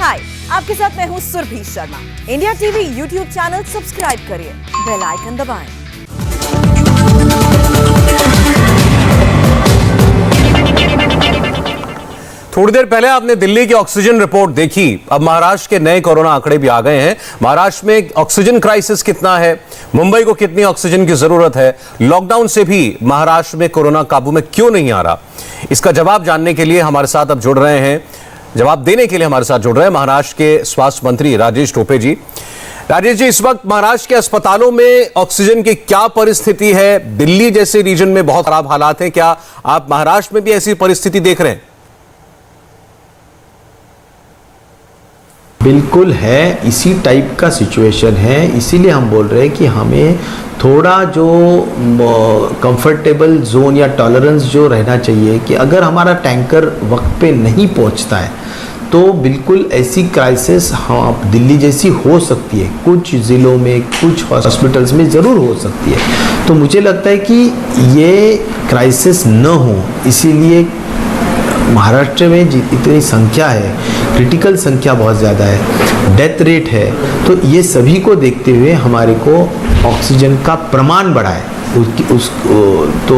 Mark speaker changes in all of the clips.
Speaker 1: हाय, आपके साथ मैं हूँ Surabhi Sharma. India TV YouTube channel subscribe करिए, बेल आइकन दबाएं।
Speaker 2: थोड़ी देर पहले आपने दिल्ली की ऑक्सीजन रिपोर्ट देखी। अब महाराष्ट्र के नए कोरोना आंकड़े भी आ गए हैं। महाराष्ट्र में ऑक्सीजन क्राइसिस कितना है, मुंबई को कितनी ऑक्सीजन की जरूरत है, लॉकडाउन से भी महाराष्ट्र में कोरोना काबू में क्यों नहीं आ रहा, इसका जवाब जानने के लिए हमारे साथ अब जुड़ रहे हैं, जवाब देने के लिए हमारे साथ जुड़ रहे हैं महाराष्ट्र के स्वास्थ्य मंत्री राजेश टोपे जी। राजेश जी, इस वक्त महाराष्ट्र के अस्पतालों में ऑक्सीजन की क्या परिस्थिति है? दिल्ली जैसे रीजन में बहुत खराब हालात हैं, क्या आप महाराष्ट्र में भी ऐसी परिस्थिति देख रहे हैं?
Speaker 3: बिल्कुल है, इसी टाइप का सिचुएशन है। इसीलिए हम बोल रहे हैं कि हमें थोड़ा जो कंफर्टेबल जोन या टॉलरेंस जो रहना चाहिए कि अगर हमारा टैंकर वक्त पे नहीं पहुंचता है तो बिल्कुल ऐसी क्राइसिस हाँ दिल्ली जैसी हो सकती है, कुछ ज़िलों में कुछ हॉस्पिटल्स में ज़रूर हो सकती है। तो मुझे लगता है कि ये क्राइसिस न हो, इसीलिए महाराष्ट्र में इतनी संख्या है, क्रिटिकल संख्या बहुत ज़्यादा है, डेथ रेट है, तो ये सभी को देखते हुए हमारे को ऑक्सीजन का प्रमाण बढ़ा है। तो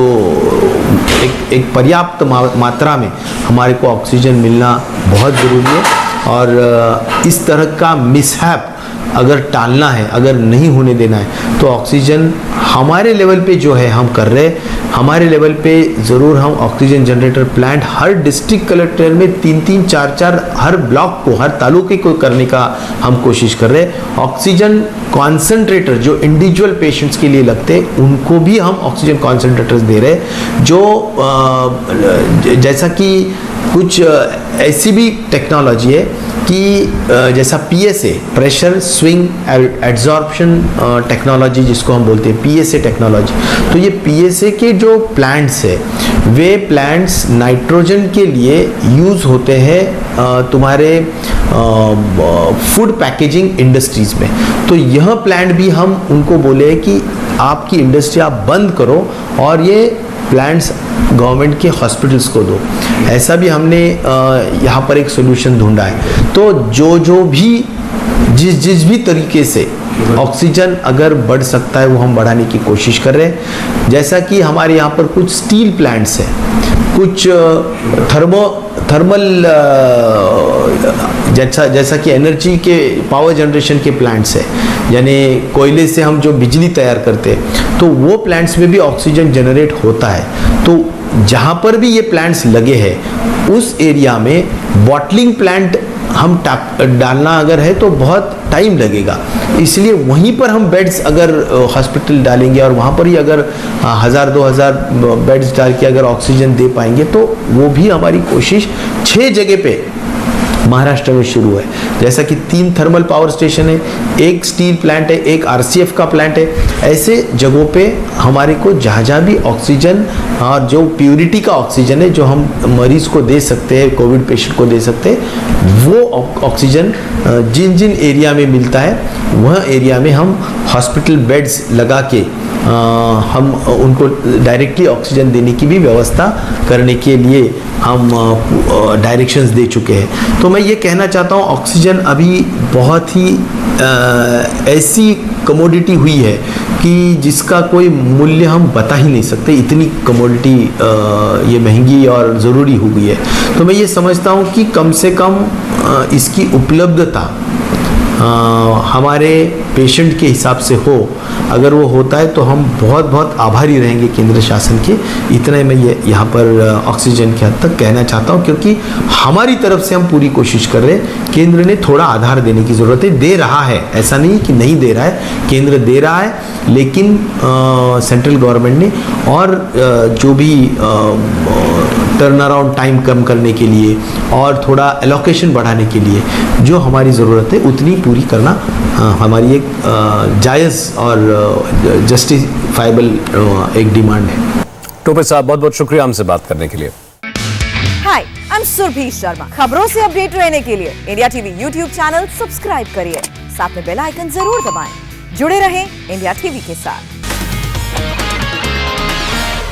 Speaker 3: एक पर्याप्त मात्रा में हमारे को ऑक्सीजन मिलना बहुत ज़रूरी है। और इस तरह का मिसहैप अगर टालना है, अगर नहीं होने देना है, तो ऑक्सीजन हमारे लेवल पे जो है हम कर रहे हैं। हमारे लेवल पे ज़रूर हम ऑक्सीजन जनरेटर प्लांट हर डिस्ट्रिक्ट कलेक्टर में 3-3, 4-4 हर ब्लॉक को, हर तालुके को करने का हम कोशिश कर रहे हैं। ऑक्सीजन कॉन्सेंट्रेटर जो इंडिविजुअल पेशेंट्स के लिए लगते हैं उनको भी हम ऑक्सीजन कॉन्सेंट्रेटर्स दे रहे हैं। जो जैसा कि कुछ ऐसी भी टेक्नोलॉजी है कि जैसा PSA pressure swing adsorption technology जिसको हम बोलते हैं PSA टेक्नोलॉजी, तो ये PSA के जो प्लांट्स है वे प्लांट्स नाइट्रोजन के लिए यूज़ होते हैं तुम्हारे फूड पैकेजिंग इंडस्ट्रीज में। तो यह प्लांट भी हम उनको बोले कि आपकी इंडस्ट्री आप बंद करो और ये प्लांट्स गवर्नमेंट के हॉस्पिटल्स को दो। ऐसा भी हमने यहाँ पर एक सोल्यूशन ढूंढा है। तो जो भी जिस भी तरीके से ऑक्सीजन अगर बढ़ सकता है वो हम बढ़ाने की कोशिश कर रहे हैं। जैसा कि हमारे यहाँ पर कुछ स्टील प्लांट्स हैं, कुछ थर्मल जैसा कि एनर्जी के पावर जनरेशन के प्लांट्स हैं, यानी कोयले से हम जो बिजली तैयार करते हैं, तो वो प्लांट्स में भी ऑक्सीजन जनरेट होता है। तो जहाँ पर भी ये प्लांट्स लगे हैं उस एरिया में बॉटलिंग प्लांट हम डालना अगर है तो बहुत टाइम लगेगा, इसलिए वहीं पर हम बेड्स अगर हॉस्पिटल डालेंगे और वहाँ पर ही अगर 1000-2000 बेड्स डाल के अगर ऑक्सीजन दे पाएंगे तो वो भी हमारी कोशिश 6 जगह पे महाराष्ट्र में शुरू है। जैसा कि 3 थर्मल पावर स्टेशन है, 1 स्टील प्लांट है, 1 RCF का प्लांट है। ऐसे जगहों पे हमारे को जहाँ भी ऑक्सीजन और जो प्योरिटी का ऑक्सीजन है जो हम मरीज को दे सकते हैं, कोविड पेशेंट को दे सकते हैं, वो ऑक्सीजन जिन एरिया में मिलता है वह एरिया में हम हॉस्पिटल बेड्स लगा के हम उनको डायरेक्टली ऑक्सीजन देने की भी व्यवस्था करने के लिए हम डायरेक्शंस दे चुके हैं। तो मैं ये कहना चाहता हूँ ऑक्सीजन अभी बहुत ही ऐसी कमोडिटी हुई है कि जिसका कोई मूल्य हम बता ही नहीं सकते, इतनी कमोडिटी ये महंगी और ज़रूरी हो गई है। तो मैं ये समझता हूँ कि कम से कम इसकी उपलब्धता हमारे पेशेंट के हिसाब से हो, अगर वो होता है तो हम बहुत बहुत आभारी रहेंगे केंद्र शासन के। इतना मैं ये यहाँ पर ऑक्सीजन के हद तक कहना चाहता हूँ, क्योंकि हमारी तरफ से हम पूरी कोशिश कर रहे हैं। केंद्र ने थोड़ा आधार देने की ज़रूरत है, दे रहा है, ऐसा नहीं कि नहीं दे रहा है, केंद्र दे रहा है, लेकिन सेंट्रल गवर्नमेंट ने और जो भी टर्न अराउंड टाइम कम करने के लिए और थोड़ा एलोकेशन बढ़ाने के लिए जो हमारी ज़रूरत है उतनी पूरी करना हमारी एक जायज़ और जस्टिफाइबल एक डिमांड है।
Speaker 2: टोपे साहब, बहुत बहुत शुक्रिया हमसे बात करने के लिए।
Speaker 1: हाय, आई एम सुरभि शर्मा। खबरों से अपडेट रहने के लिए India TV YouTube channel subscribe करिए, साथ में बेल आइकन जरूर दबाएं। जुड़े रहें इंडिया टीवी के साथ।